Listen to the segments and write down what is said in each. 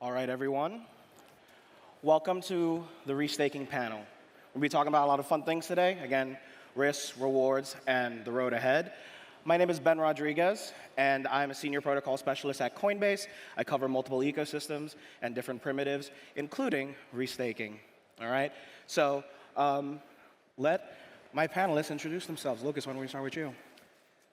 All right, everyone. Welcome to the Restaking panel. We'll be talking about a lot of fun things today. Again, risks, rewards, and the road ahead. My name is Ben Rodriguez, and I'm a senior protocol specialist at Coinbase. I cover multiple ecosystems and different primitives, including restaking. All right? So let my panelists introduce themselves. Lucas, why don't we start with you?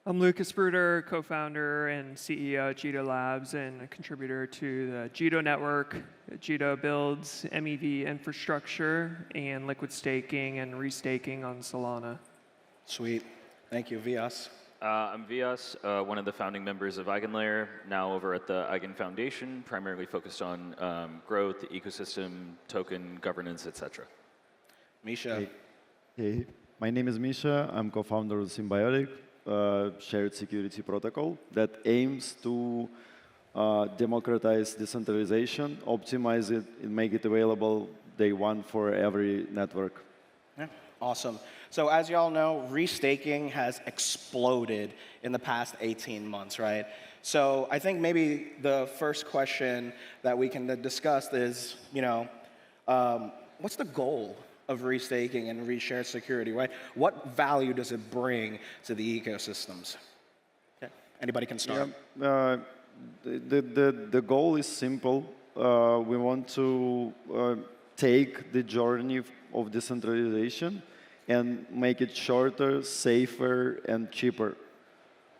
I'm Lucas Bruder, co-founder and CEO at Jito Labs and a contributor to the Jito network. Jito builds MEV infrastructure and liquid staking and restaking on Solana. Sweet. Thank you. Vyas. I'm Vyas, one of the founding members of Eigen, now over at the Eigen Foundation, primarily focused on growth, the ecosystem, token governance, etc. Misha. Hey, my name is Misha. I'm co-founder of Symbiotic, shared security protocol that aims to democratize decentralization, optimize it, and make it available day one for every network. Yeah, awesome. So as you all know, restaking has exploded in the past 18 months, right? So I think maybe the first question that we can discuss is, what's the goal of restaking and reshared security, right? What value does it bring to the ecosystems? Okay. Anybody can start. Yeah, the goal is simple. We want to take the journey of decentralization and make it shorter, safer, and cheaper.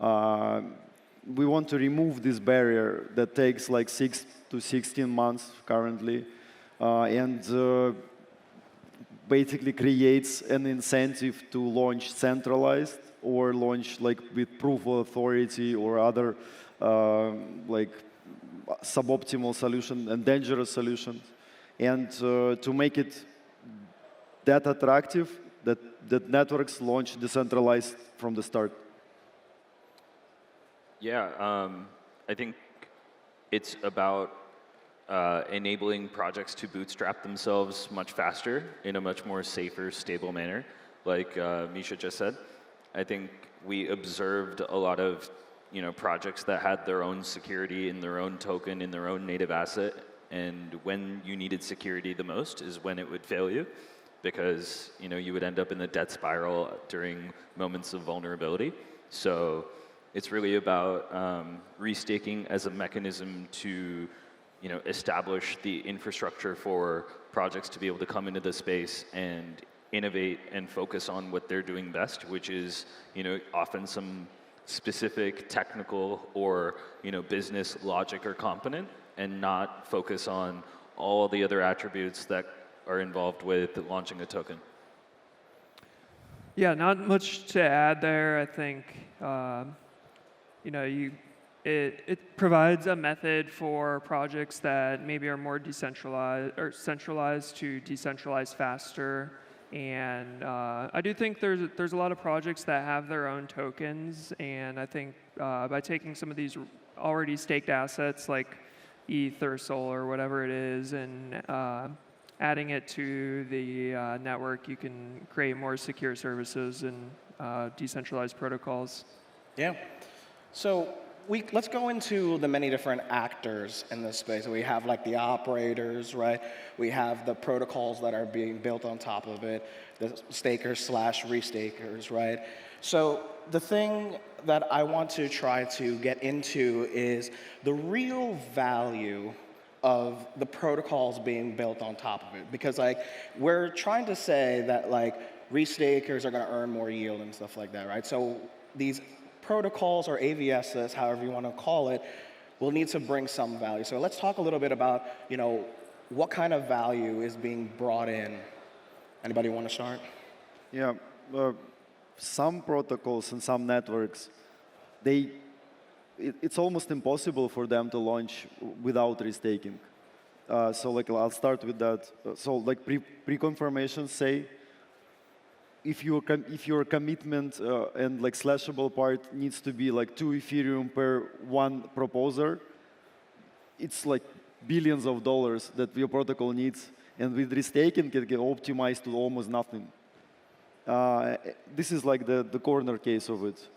We want to remove this barrier that takes like 6 to 16 months currently, and basically creates an incentive to launch centralized or launch like with proof of authority or other like suboptimal solution and dangerous solutions, and to make it that attractive that networks launch decentralized from the start. Yeah, I think it's about enabling projects to bootstrap themselves much faster in a much more safer, stable manner, like Misha just said. I think we observed a lot of projects that had their own security in their own token, in their own native asset, and when you needed security the most is when it would fail you, because you would end up in the debt spiral during moments of vulnerability. So it's really about restaking as a mechanism to establish the infrastructure for projects to be able to come into the space and innovate and focus on what they're doing best, which is, often some specific technical or, business logic or component, and not focus on all the other attributes that are involved with launching a token. Yeah, not much to add there. I think, it provides a method for projects that maybe are more decentralized or centralized to decentralize faster. And I do think there's a lot of projects that have their own tokens, and I think by taking some of these already staked assets like ETH or Sol or whatever it is, and adding it to the network, you can create more secure services and decentralized protocols. Yeah. So let's go into the many different actors in this space. We have like the operators, right? We have the protocols that are being built on top of it, the stakers slash restakers, right? So the thing that I want to try to get into is the real value of the protocols being built on top of it. Because like we're trying to say that like restakers are going to earn more yield and stuff like that, right? So these protocols or AVSs, however you want to call it, will need to bring some value. So let's talk a little bit about, what kind of value is being brought in. Anybody want to start? Yeah, some protocols and some networks, it's almost impossible for them to launch without restaking. So like I'll start with that. So like pre-confirmations say, if your commitment and like slashable part needs to be like 2 Ethereum per one proposer, it's like billions of dollars that your protocol needs. And with restaking, it can optimize to almost nothing. This is like the corner case of it.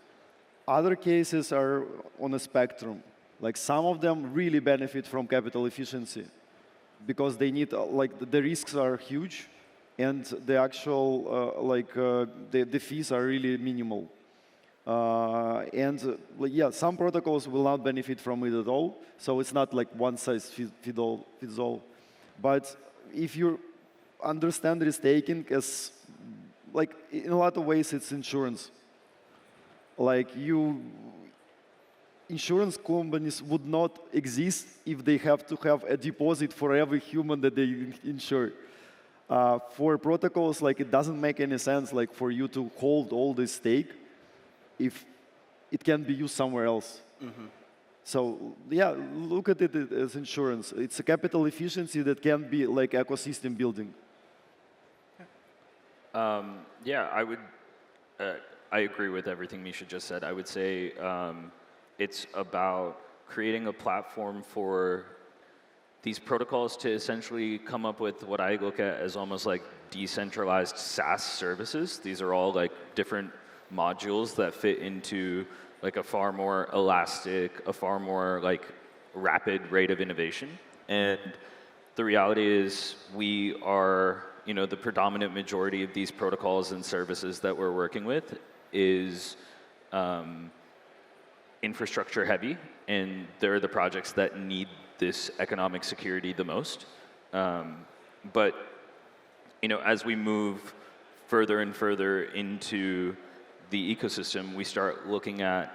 Other cases are on a spectrum. Like some of them really benefit from capital efficiency. because they need like the risks are huge, and the actual the fees are really minimal. Yeah, some protocols will not benefit from it at all. So it's not like one size fits all. But if you understand risk-taking as, like, in a lot of ways, it's insurance. Like, insurance companies would not exist if they have to have a deposit for every human that they insure. For protocols, like, it doesn't make any sense, like, for you to hold all this stake if it can be used somewhere else. So yeah, look at it as insurance. It's a capital efficiency that can be like ecosystem building. Yeah, I would. I agree with everything Misha just said. I would say it's about creating a platform for these protocols to essentially come up with what I look at as almost like decentralized SaaS services. These are all like different modules that fit into like a far more elastic, a far more like rapid rate of innovation. And the reality is we are, the predominant majority of these protocols and services that we're working with is infrastructure heavy, and they're the projects that need this economic security the most. But as we move further and further into the ecosystem, we start looking at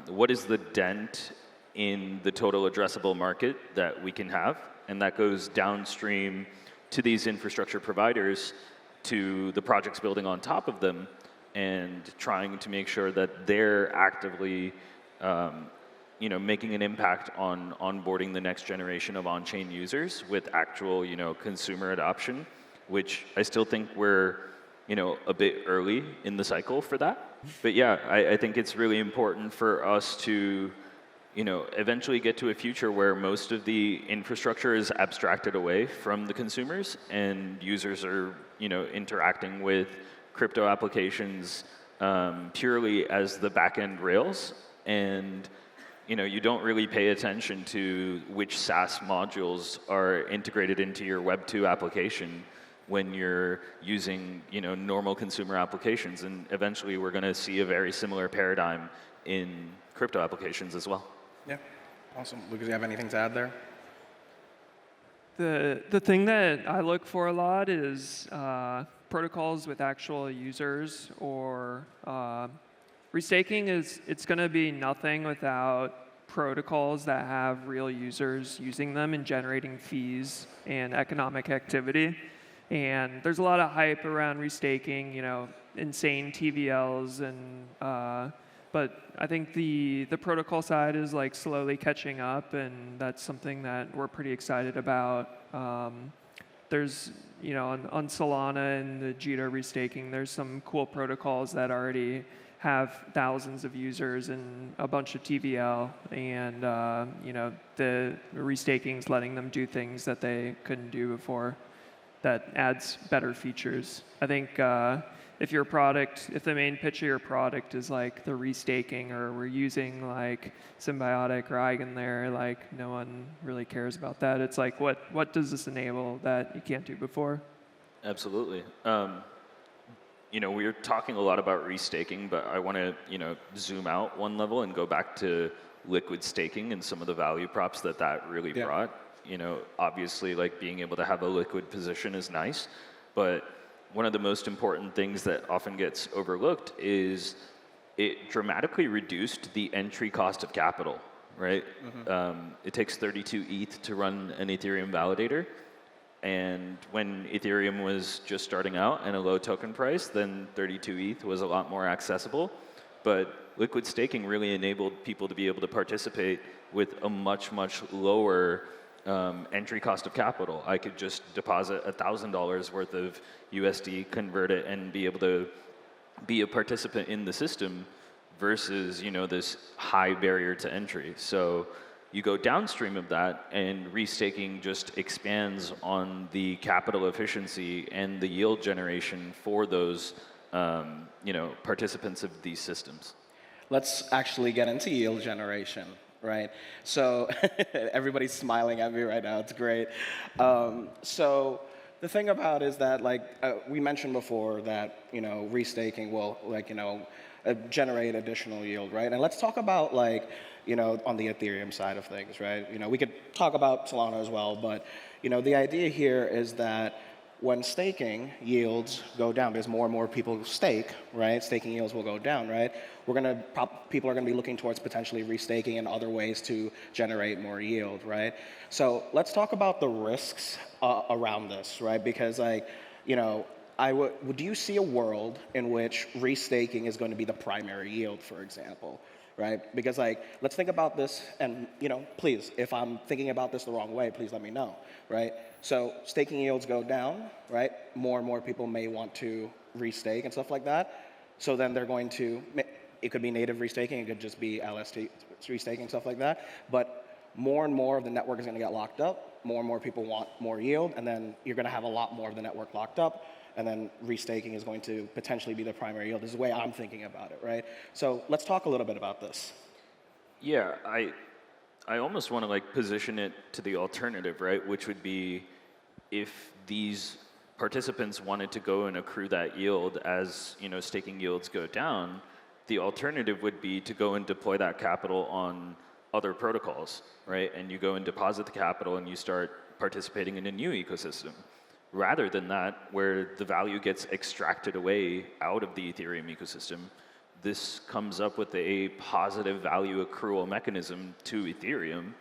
what is the dent in the total addressable market that we can have, and that goes downstream to these infrastructure providers, to the projects building on top of them, and trying to make sure that they're actively making an impact on onboarding the next generation of on-chain users with actual consumer adoption, which I still think we're a bit early in the cycle for that. But yeah, I think it's really important for us to eventually get to a future where most of the infrastructure is abstracted away from the consumers, and users are interacting with crypto applications purely as the back-end rails, and you don't really pay attention to which SaaS modules are integrated into your Web 2 application when you're using normal consumer applications. And eventually we're going to see a very similar paradigm in crypto applications as well. Yeah, awesome. Lucas, you have anything to add there? The thing that I look for a lot is protocols with actual users, or restaking it's going to be nothing without protocols that have real users using them and generating fees and economic activity. And there's a lot of hype around restaking, insane TVLs, and but I think the protocol side is like slowly catching up, and that's something that we're pretty excited about. There's on Solana and the Jito restaking, there's some cool protocols that already have thousands of users and a bunch of TVL, and the restaking's letting them do things that they couldn't do before. That adds better features. I think if the main pitch of your product is like the restaking, or we're using like Symbiotic or Eigen there, like no one really cares about that. It's like, what does this enable that you can't do before? Absolutely. We're talking a lot about restaking, but I want to zoom out one level and go back to liquid staking and some of the value props that really brought. Obviously, like, being able to have a liquid position is nice, but one of the most important things that often gets overlooked is it dramatically reduced the entry cost of capital, right? It takes 32 ETH to run an Ethereum validator, and when Ethereum was just starting out and a low token price, then 32 ETH was a lot more accessible. But liquid staking really enabled people to be able to participate with a much, much lower entry cost of capital. I could just deposit $1,000 worth of USD, convert it, and be able to be a participant in the system versus this high barrier to entry. So you go downstream of that, and restaking just expands on the capital efficiency and the yield generation for those participants of these systems. Let's actually get into yield generation. right? So everybody's smiling at me right now. It's great. So the thing about is that, like we mentioned before, that restaking will generate additional yield, right? And let's talk about on the Ethereum side of things, right? We could talk about Solana as well, but the idea here is that when staking yields go down, because more and more people stake, right? Staking yields will go down, right? People are gonna be looking towards potentially restaking and other ways to generate more yield, right? So let's talk about the risks around this, right? Because do you see a world in which restaking is going to be the primary yield, for example, right? Because let's think about this, and please, if I'm thinking about this the wrong way, please let me know, right? So staking yields go down, right? More and more people may want to restake and stuff like that. So then they're going to, it could be native restaking, it could just be LST restaking, stuff like that. But more and more of the network is going to get locked up. More and more people want more yield, and then you're going to have a lot more of the network locked up. And then restaking is going to potentially be the primary yield. This is the way I'm thinking about it, right? So let's talk a little bit about this. Yeah, I almost want to position it to the alternative, right? Which would be if these participants wanted to go and accrue that yield as staking yields go down, the alternative would be to go and deploy that capital on other protocols, right? And you go and deposit the capital and you start participating in a new ecosystem. Rather than that, where the value gets extracted away out of the Ethereum ecosystem, this comes up with a positive value accrual mechanism to Ethereum,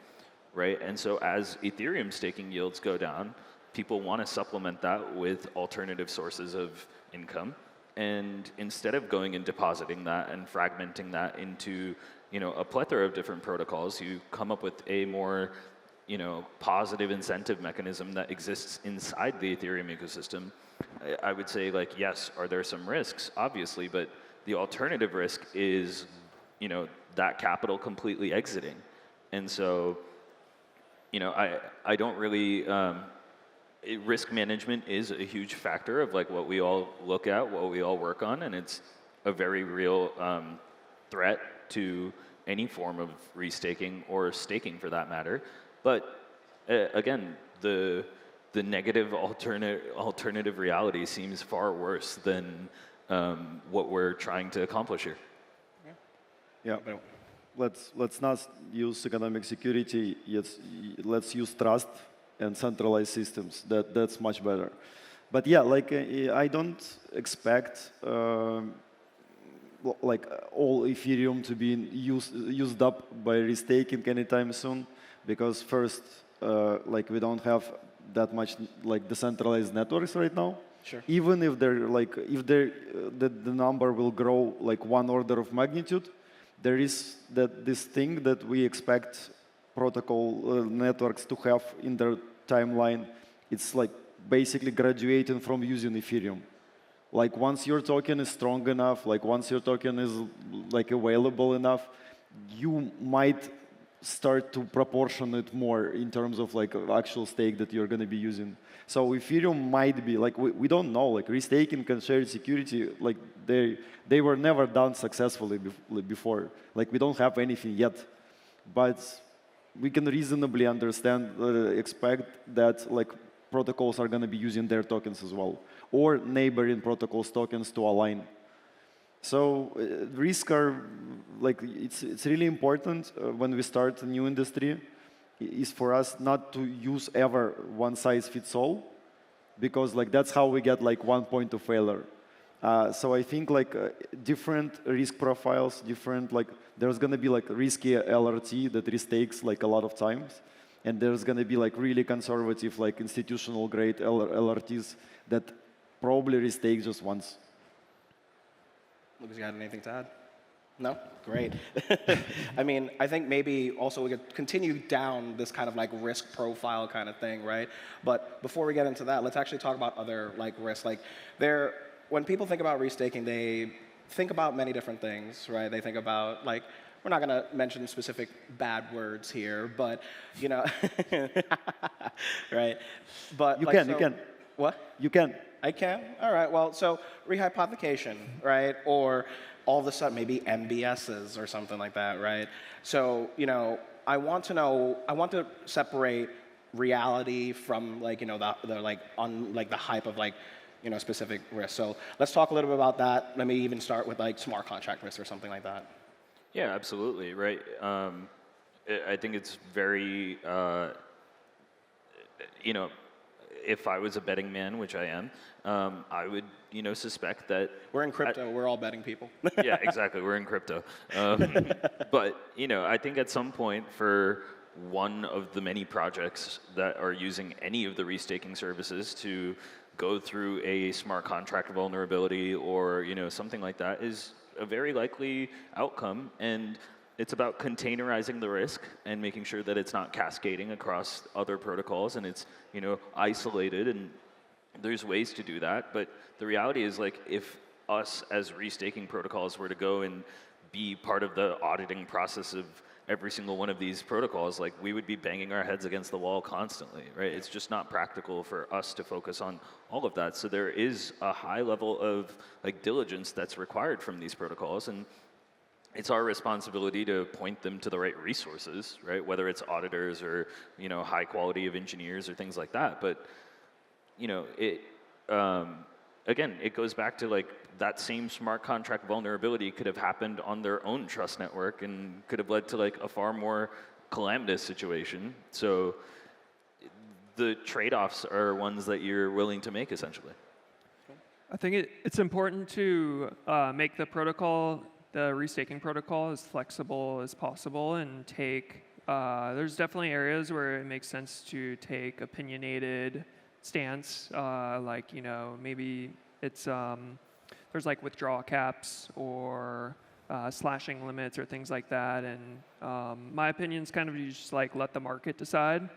right? And so as Ethereum staking yields go down, people want to supplement that with alternative sources of income. And instead of going and depositing that and fragmenting that into a plethora of different protocols, you come up with a more positive incentive mechanism that exists inside the Ethereum ecosystem. I would say yes, are there some risks? Obviously, but the alternative risk is, that capital completely exiting. And so, I don't really, risk management is a huge factor of what we all look at, what we all work on, and it's a very real threat to any form of restaking or staking for that matter. But again, the negative alternative reality seems far worse than what we're trying to accomplish here. Yeah. Let's not use economic security. Let's use trust and centralized systems. That's much better. But yeah, I don't expect all Ethereum to be used up by restaking anytime soon, because first, we don't have that much decentralized networks right now. Sure. Even if the number will grow one order of magnitude, there is this thing that we expect protocol networks to have in their timeline. It's basically graduating from using Ethereum. Once your token is strong enough, once your token is available enough, you might start to proportion it more in terms of actual stake that you're going to be using. So Ethereum might be we don't know, restaking and shared security, they were never done successfully before. We don't have anything yet, but we can reasonably expect that protocols are going to be using their tokens as well, or neighboring protocols tokens to align. So risks are it's really important when we start a new industry is for us not to use ever one size fits all, because that's how we get one point of failure. So I think different risk profiles, different there's going to be risky LRT that restakes a lot of times, and there's going to be really conservative institutional grade LRTs that probably restake just once. Lucas, you got anything to add? No? Great. I mean, I think maybe also we could continue down this kind of risk profile kind of thing, right? But before we get into that, let's actually talk about other risks. When people think about restaking, they think about many different things, right? They think about we're not going to mention specific bad words here, but right? But you can. What? You can. I can? All right, well, so rehypothecation, right? Or all of a sudden maybe MBSs or something like that, right? So, you know, I want to separate reality from like, you know, the hype of like, you know, specific risks. So let's talk a little bit about that. Let me even start with like smart contract risk or something like that. Yeah, absolutely, right. I think it's very, you know, if I was a betting man, which I am, I would, you know, suspect that... We're in crypto. We're all betting people. Yeah, exactly. We're in crypto. But, you know, I think at some point for one of the many projects that are using any of the restaking services to go through a smart contract vulnerability or, you know, something like that is a very likely outcome. And it's about containerizing the risk and making sure that it's not cascading across other protocols and it's, you know, isolated, and there's ways to do that. But the reality is, like, if us as restaking protocols were to go and be part of the auditing process of every single one of these protocols, like, we would be banging our heads against the wall constantly, right? It's just not practical for us to focus on all of that. So there is a high level of like diligence that's required from these protocols, and it's our responsibility to point them to the right resources, right? Whether it's auditors or, you know, high quality of engineers or things like that. But, you know, again, it goes back to like that same smart contract vulnerability could have happened on their own trust network and could have led to like a far more calamitous situation. So the trade-offs are ones that you're willing to make, essentially. I think it's important to make the protocol, the restaking protocol, as flexible as possible and take, there's definitely areas where it makes sense to take opinionated stance, like, you know, maybe it's, there's like withdrawal caps or slashing limits or things like that. And my opinion is kind of you just like let the market decide.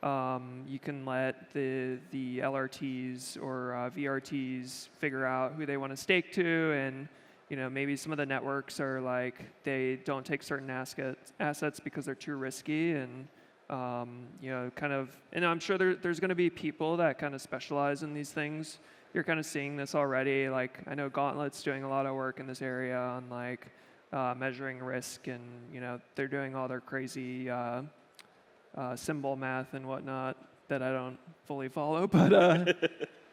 You can let the LRTs or VRTs figure out who they want to stake to, and you know, maybe some of the networks are like they don't take certain assets because they're too risky, and you know, kind of. And I'm sure there's going to be people that kind of specialize in these things. You're kind of seeing this already. Like I know Gauntlet's doing a lot of work in this area on like measuring risk, and you know, they're doing all their crazy symbol math and whatnot that I don't fully follow, but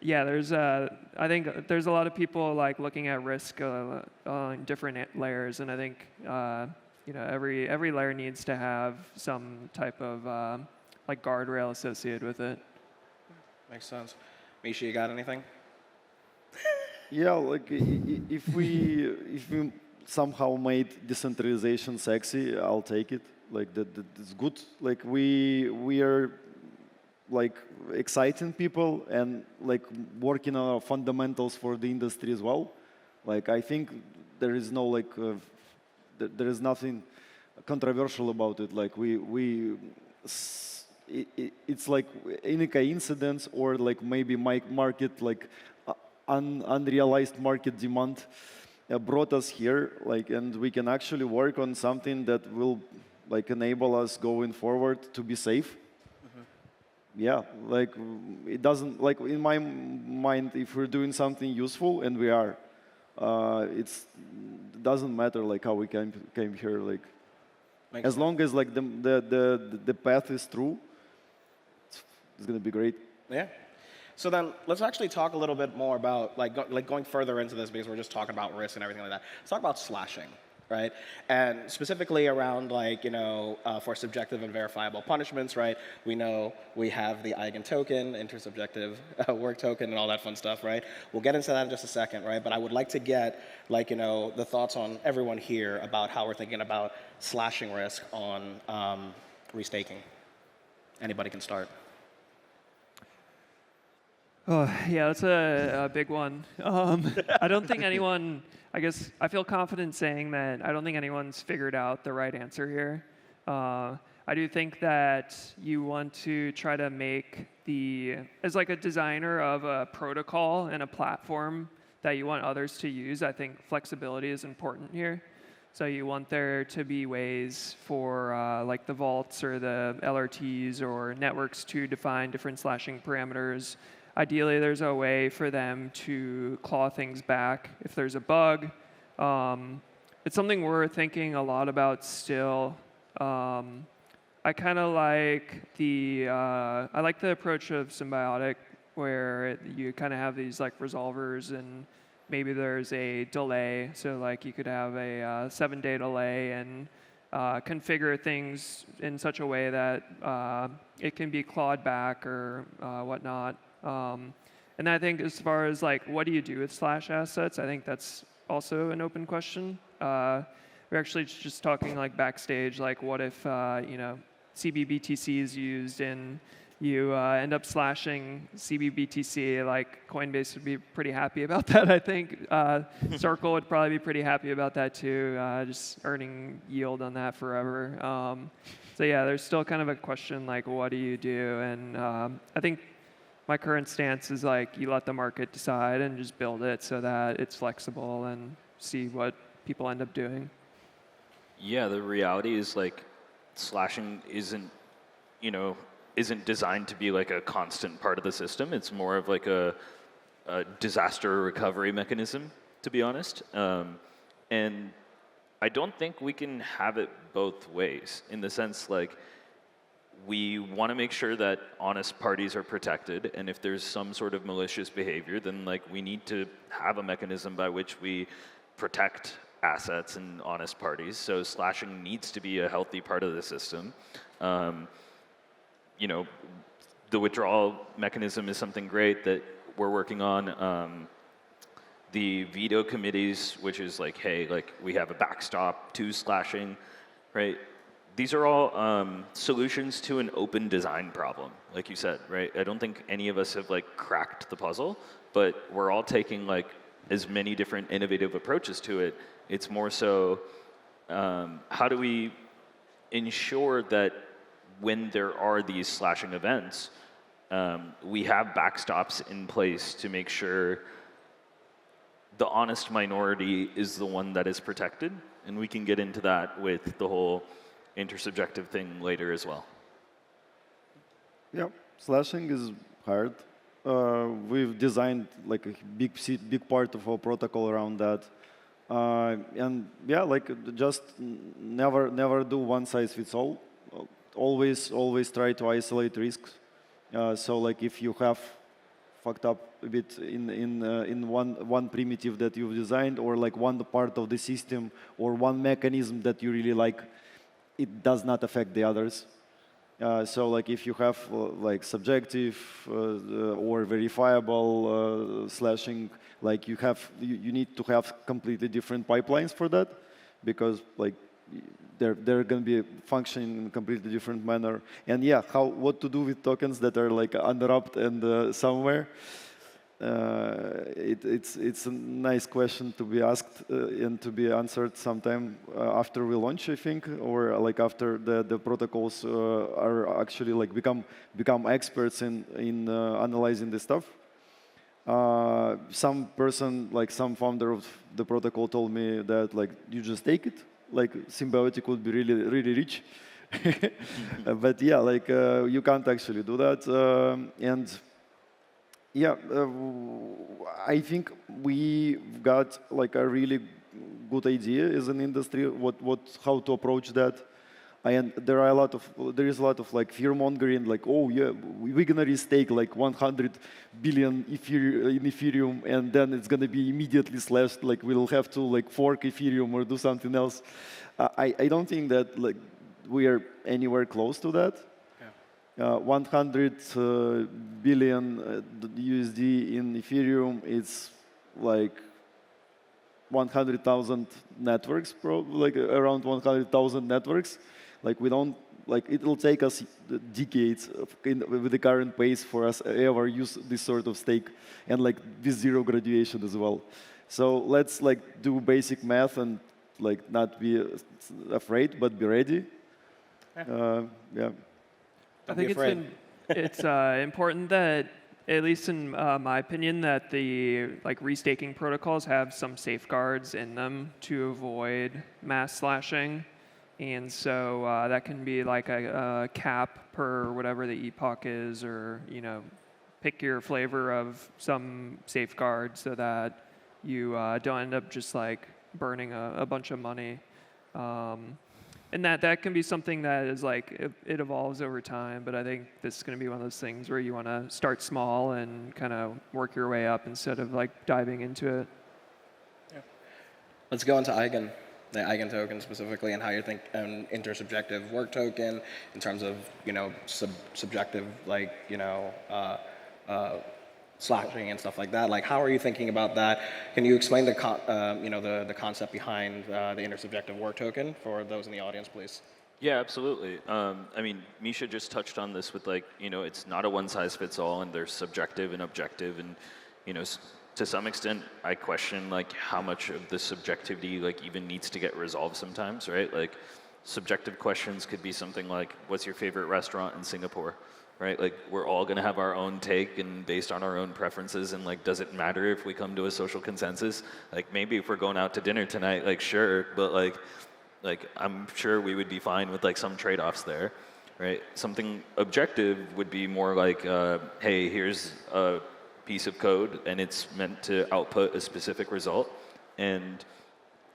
yeah, there's I think there's a lot of people like looking at risk on different layers, and I think you know, every layer needs to have some type of like guardrail associated with it. Makes sense. Misha, you got anything? Yeah, like if we somehow made decentralization sexy, I'll take it. Like that's good. Like we are like exciting people and like working on our fundamentals for the industry as well. Like I think there is no like there is nothing controversial about it. Like it's like any coincidence or like maybe market like unrealized market demand brought us here. Like, and we can actually work on something that will like enable us going forward to be safe. Yeah, like it doesn't, like in my mind, if we're doing something useful, and we are, it doesn't matter like how we came here. Like as long as like the path is true, it's gonna be great. Yeah. So then let's actually talk a little bit more about like going further into this, because we're just talking about risk and everything like that. Let's talk about slashing, right? And specifically around like, you know, for subjective and verifiable punishments, right? We know we have the Eigen token, intersubjective work token, and all that fun stuff, right? We'll get into that in just a second, right? But I would like to get like, you know, the thoughts on everyone here about how we're thinking about slashing risk on restaking. Anybody can start. Oh, yeah, that's a big one. I don't think anyone, I guess, I feel confident saying that I don't think anyone's figured out the right answer here. I do think that you want to try to make as like a designer of a protocol and a platform that you want others to use, I think flexibility is important here. So you want there to be ways for like the vaults or the LRTs or networks to define different slashing parameters. Ideally, there's a way for them to claw things back if there's a bug. it's something we're thinking a lot about still. I kind of like I like the approach of Symbiotic, where you kind of have these like resolvers, and maybe there's a delay. So like you could have a 7-day delay and configure things in such a way that it can be clawed back or whatnot. And I think as far as like what do you do with slash assets, I think that's also an open question. We're actually just talking like backstage, like what if CBBTC is used and you end up slashing CBBTC, like Coinbase would be pretty happy about that, I think. Circle would probably be pretty happy about that too, just earning yield on that forever. So yeah, there's still kind of a question like, what do you do? And I think my current stance is like, you let the market decide and just build it so that it's flexible and see what people end up doing. Yeah, the reality is like, slashing isn't designed to be like a constant part of the system. It's more of like a disaster recovery mechanism, to be honest. And I don't think we can have it both ways, in the sense like we want to make sure that honest parties are protected, and if there's some sort of malicious behavior, then like we need to have a mechanism by which we protect assets and honest parties. So slashing needs to be a healthy part of the system. The withdrawal mechanism is something great that we're working on. The veto committees, which is like, hey, like we have a backstop to slashing, right? These are all solutions to an open design problem, like you said, right? I don't think any of us have like cracked the puzzle, but we're all taking like as many different innovative approaches to it. It's more so, how do we ensure that when there are these slashing events, we have backstops in place to make sure the honest minority is the one that is protected, and we can get into that with the whole intersubjective thing later as well. Yeah, slashing is hard. We've designed like a big part of our protocol around that. And yeah, like just never do one size fits all. Always try to isolate risks. So like if you have fucked up a bit in one primitive that you've designed, or like one part of the system, or one mechanism that you really like, it does not affect the others. So like if you have like subjective or verifiable slashing, like you need to have completely different pipelines for that, because like they're going to be functioning in a completely different manner. And yeah, what to do with tokens that are like unwrapped and somewhere? It's a nice question to be asked and to be answered sometime after we launch, I think, or like after the protocols are actually like become experts in analyzing this stuff. Some person, like some founder of the protocol, told me that like you just take it, like Symbiotic would be really rich. But yeah, like you can't actually do that. And yeah, I think we got like a really good idea as an industry how to approach that. And there is a lot of like fear mongering, like, oh yeah, we're gonna restake like 100 billion in Ethereum, and then it's gonna be immediately slashed. Like we'll have to like fork Ethereum or do something else. I don't think that like we are anywhere close to that. 100 billion USD in Ethereum, it's like 100,000 networks, like around 100,000 networks. Like we don't, like it'll take us decades with the current pace for us ever use this sort of stake, and like with zero graduation as well. So let's like do basic math and like not be afraid, but be ready. Yeah. I think it's important that, at least in my opinion, that the like restaking protocols have some safeguards in them to avoid mass slashing, and so that can be like a cap per whatever the epoch is, or pick your flavor of some safeguard so that you don't end up just like burning a bunch of money. And that can be something that is like, it evolves over time, but I think this is going to be one of those things where you want to start small and kind of work your way up instead of like diving into it. Yeah. Let's go into Eigen, the Eigen token specifically, and how you think an intersubjective work token in terms of, subjective, like, slashing and stuff like that. Like, how are you thinking about that? Can you explain the concept behind the intersubjective work token for those in the audience, please? Yeah, absolutely. I mean, Misha just touched on this with like, it's not a one-size-fits-all, and there's subjective and objective, and to some extent, I question like how much of the subjectivity like even needs to get resolved sometimes, right? Like, subjective questions could be something like, "What's your favorite restaurant in Singapore?" Right? Like, we're all going to have our own take and based on our own preferences, and like, does it matter if we come to a social consensus? Like, maybe if we're going out to dinner tonight, like, sure, but like I'm sure we would be fine with like some trade-offs there, right? Something objective would be more like, hey, here's a piece of code and it's meant to output a specific result, and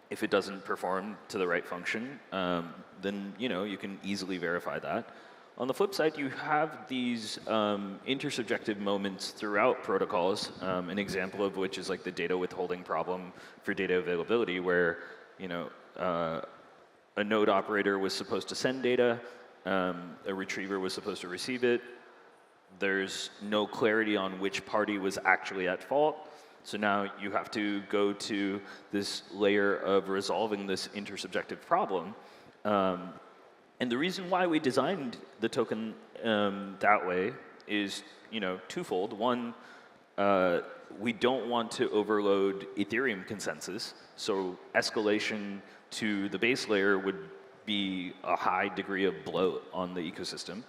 if it doesn't perform to the right function, then you can easily verify that. On the flip side, you have these intersubjective moments throughout protocols, an example of which is like the data withholding problem for data availability, where a node operator was supposed to send data, a retriever was supposed to receive it. There's no clarity on which party was actually at fault. So now you have to go to this layer of resolving this intersubjective problem. And the reason why we designed the token that way is, twofold. One, we don't want to overload Ethereum consensus, so escalation to the base layer would be a high degree of bloat on the ecosystem.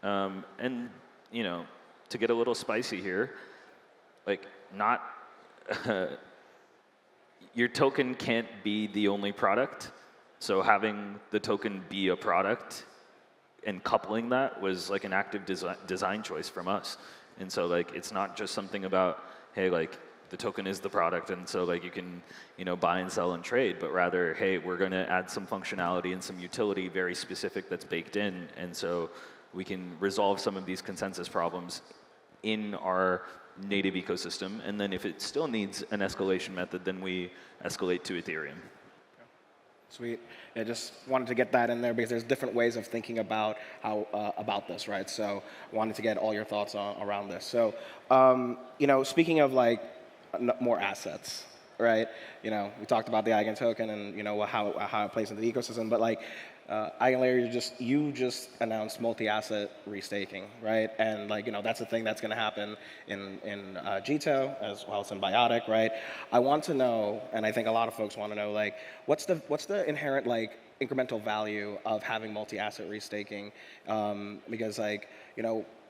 And, to get a little spicy here, like, not your token can't be the only product. So having the token be a product and coupling that was like an active design choice from us. And so like, it's not just something about, hey, like the token is the product and so like you can, buy and sell and trade, but rather, hey, we're going to add some functionality and some utility very specific that's baked in. And so we can resolve some of these consensus problems in our native ecosystem. And then if it still needs an escalation method, then we escalate to Ethereum. Sweet. I just wanted to get that in there because there's different ways of thinking about how about this, right? So I wanted to get all your thoughts around this. So, speaking of like more assets, right? We talked about the Eigen token and how it plays into the ecosystem, but like Eigenlayer, you just announced multi-asset restaking, right? And like that's a thing that's going to happen in Jito as well as Symbiotic, right? I want to know, and I think a lot of folks want to know, like what's the inherent like incremental value of having multi-asset restaking? Because like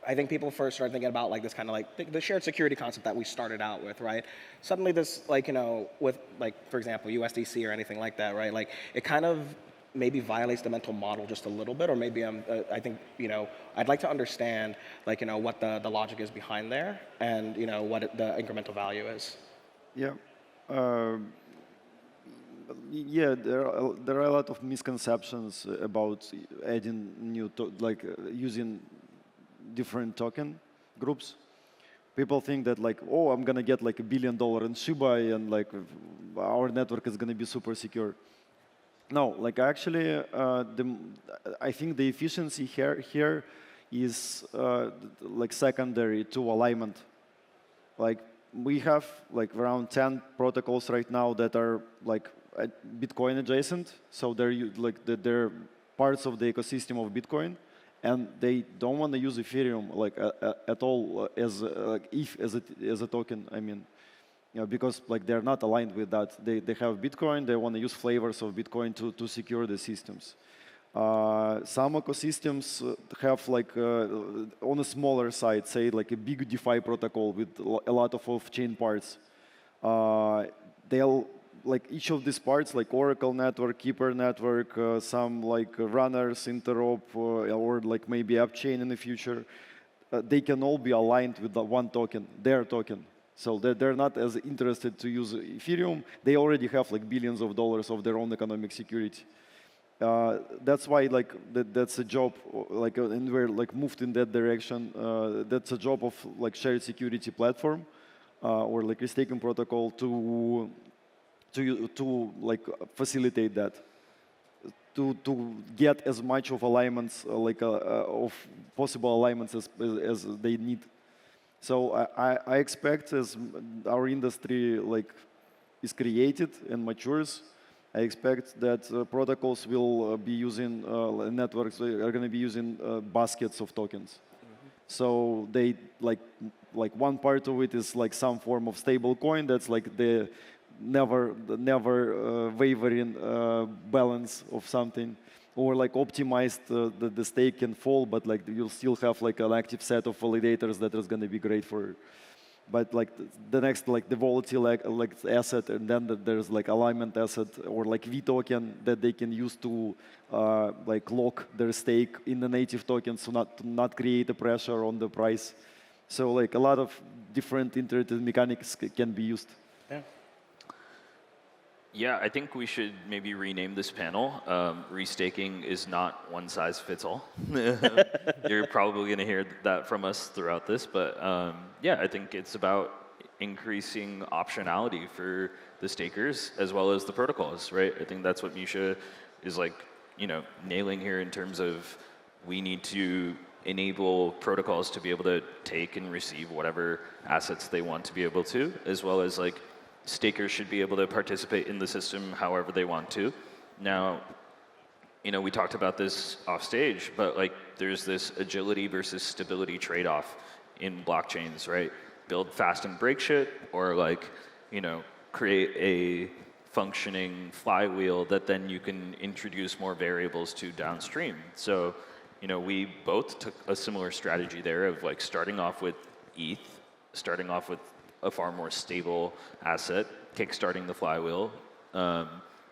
I think people first started thinking about like this kind of like the shared security concept that we started out with, right? Suddenly this like with like for example USDC or anything like that, right? Like it kind of maybe violates the mental model just a little bit, or maybe I think I'd like to understand like what the logic is behind there, and what the incremental value is. Yeah, there are a lot of misconceptions about adding new using different token groups. People think that like, oh, I'm gonna get like $1 billion in Shiba and like our network is gonna be super secure. No, like actually, I think the efficiency here is like secondary to alignment. Like we have like around 10 protocols right now that are like Bitcoin adjacent, so they're parts of the ecosystem of Bitcoin, and they don't want to use Ethereum like at all as a token. I mean. Because like they're not aligned with that. They have Bitcoin, they want to use flavors of Bitcoin to secure the systems. Some ecosystems have like, on a smaller side, say like a big DeFi protocol with a lot of off-chain parts. They'll, like each of these parts, like Oracle network, Keeper network, some like runners, interop, or like maybe AppChain in the future, they can all be aligned with the one token, their token. So they're not as interested to use Ethereum. They already have like billions of dollars of their own economic security. That's why like that's a job like and we're like moved in that direction. That's a job of like shared security platform or like a staking protocol to like facilitate that. To get as much of alignments of possible alignments as they need. So I expect as our industry like is created and matures, I expect that protocols will be using networks are going to be using baskets of tokens. So they like one part of it is like some form of stable coin that's like the never wavering balance of something, or like optimized the stake can fall, but like you'll still have like an active set of validators that is going to be great for. But like the next like the volatile like asset, and then there's like alignment asset or like V token that they can use to like lock their stake in the native token, so not create a pressure on the price. So like a lot of different iterative mechanics can be used. Yeah. Yeah, I think we should maybe rename this panel. Restaking is not one size fits all. You're probably going to hear that from us throughout this, but yeah, I think it's about increasing optionality for the stakers as well as the protocols, right? I think that's what Misha is like, nailing here in terms of we need to enable protocols to be able to take and receive whatever assets they want to be able to, as well as like stakers should be able to participate in the system however they want to. Now, we talked about this off stage, but like there's this agility versus stability trade-off in blockchains, right? Build fast and break shit, or like, create a functioning flywheel that then you can introduce more variables to downstream. So, we both took a similar strategy there of like starting off with ETH, starting off with a far more stable asset, kickstarting the flywheel,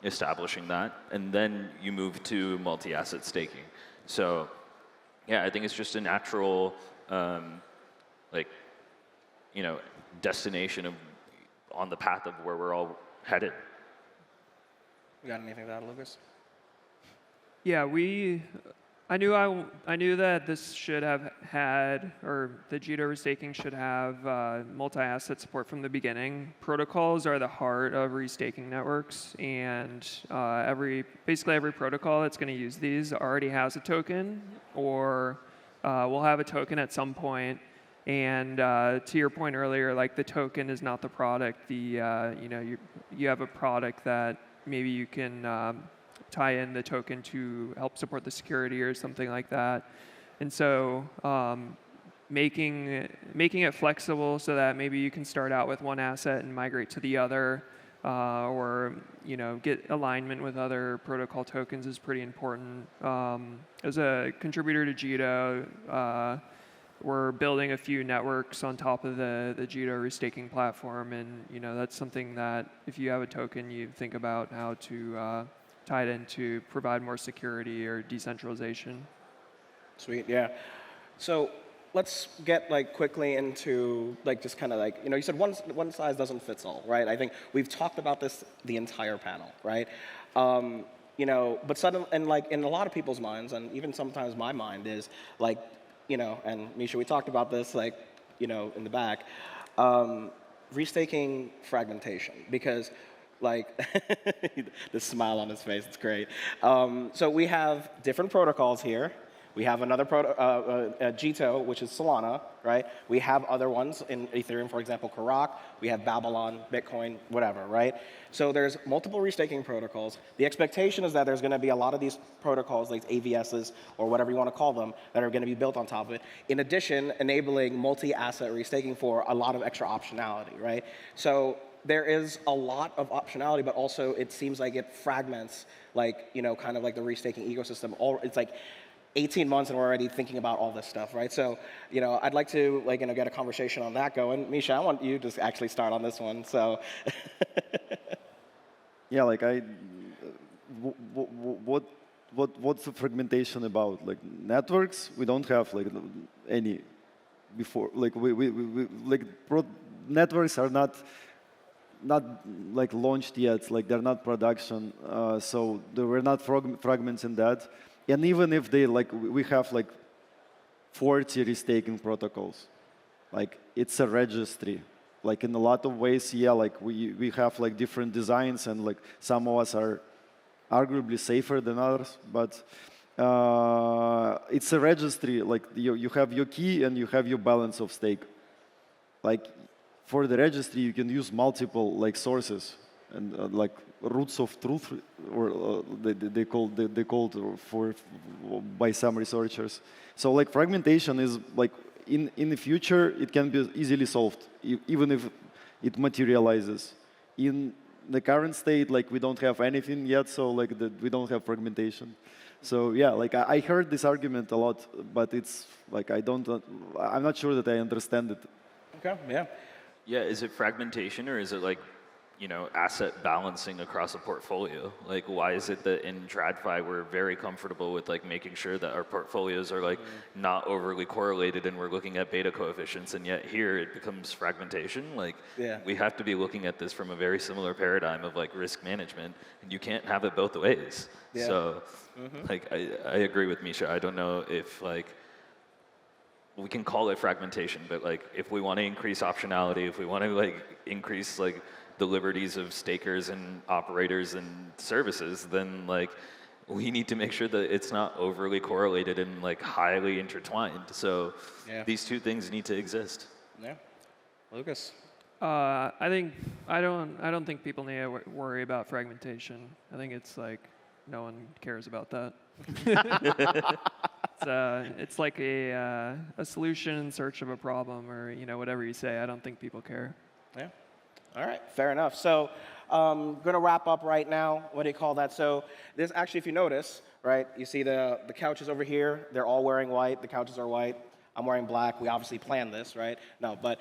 establishing that, and then you move to multi-asset staking. So, yeah, I think it's just a natural, destination on the path of where we're all headed. You got anything to add, Lucas? Yeah, I knew that this should have had, or the Jito restaking should have multi-asset support from the beginning. Protocols are the heart of restaking networks, and basically every protocol that's going to use these already has a token, or will have a token at some point. And to your point earlier, like the token is not the product. You have a product that maybe you can tie in the token to help support the security or something like that. And so making it flexible so that maybe you can start out with one asset and migrate to the other, or get alignment with other protocol tokens is pretty important. As a contributor to Jito, we're building a few networks on top of the Jito restaking platform, and that's something that if you have a token, you think about how to tie it in to provide more security or decentralization. Sweet, yeah. So let's get like quickly into like just kind of like, you said one size doesn't fit all, right? I think we've talked about this the entire panel, right? But suddenly, and like in a lot of people's minds, and even sometimes my mind is like, and Misha, we talked about this like, in the back, restaking fragmentation, because like the smile on his face, it's great. So we have different protocols here. We have another Jito, which is Solana, right? We have other ones in Ethereum, for example, Karak. We have Babylon, Bitcoin, whatever, right? So there's multiple restaking protocols. The expectation is that there's going to be a lot of these protocols, like AVSs or whatever you want to call them, that are going to be built on top of it. In addition, enabling multi-asset restaking for a lot of extra optionality, right? So there is a lot of optionality, but also it seems like it fragments, like, kind of like the restaking ecosystem. It's like 18 months and we're already thinking about all this stuff, right? So, I'd like to get a conversation on that going. Misha, I want you to actually start on this one. So, yeah, like what's the fragmentation about? Like networks, we don't have like any before. Like networks are not like launched yet, like they're not production, so there were not fragments in that. And even if they like, we have like 40 restaking protocols, like it's a registry. Like in a lot of ways, yeah, like we have like different designs, and like some of us are arguably safer than others, but it's a registry. Like you have your key and you have your balance of stake. Like for the registry, you can use multiple like sources and like roots of truth, or they called for by some researchers. So like fragmentation is like in the future it can be easily solved, even if it materializes. In the current state, like we don't have anything yet, so like we don't have fragmentation. So yeah, like I heard this argument a lot, but it's like I'm not sure that I understand it. Okay, yeah. Yeah, is it fragmentation or is it like, you know, asset balancing across a portfolio? Like, why is it that in TradFi we're very comfortable with like making sure that our portfolios are like not overly correlated and we're looking at beta coefficients, and yet here it becomes fragmentation? Like, we have to be looking at this from a very similar paradigm of like risk management, and you can't have it both ways. Yeah. So, like, I agree with Misha. I don't know if like we can call it fragmentation, but like if we want to increase optionality, if we want to like increase like the liberties of stakers and operators and services, then like we need to make sure that it's not overly correlated and like highly intertwined. So these two things need to exist. Yeah. Lucas. I don't think people need to worry about fragmentation. I think it's like no one cares about that. It's like a solution in search of a problem, or whatever you say. I don't think people care. Yeah. All right. Fair enough. So I'm going to wrap up right now. What do you call that? So this actually, if you notice, right, you see the couches over here. They're all wearing white. The couches are white. I'm wearing black. We obviously planned this, right? No, but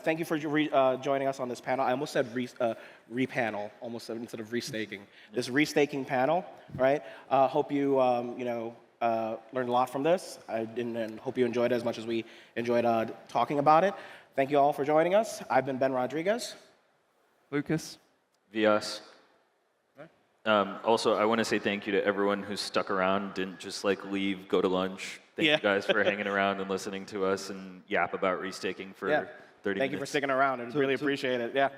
thank you for joining us on this panel. I almost said re-panel, almost instead of restaking. This restaking panel, right? Hope you learned a lot from this. And hope you enjoyed it as much as we enjoyed talking about it. Thank you all for joining us. I've been Ben Rodriguez. Lucas. Vyas. Also, I want to say thank you to everyone who stuck around, didn't just like leave, go to lunch. Thank you guys for hanging around and listening to us and yap about restaking for 30 minutes. Thank you for sticking around. I really appreciate it. Yeah.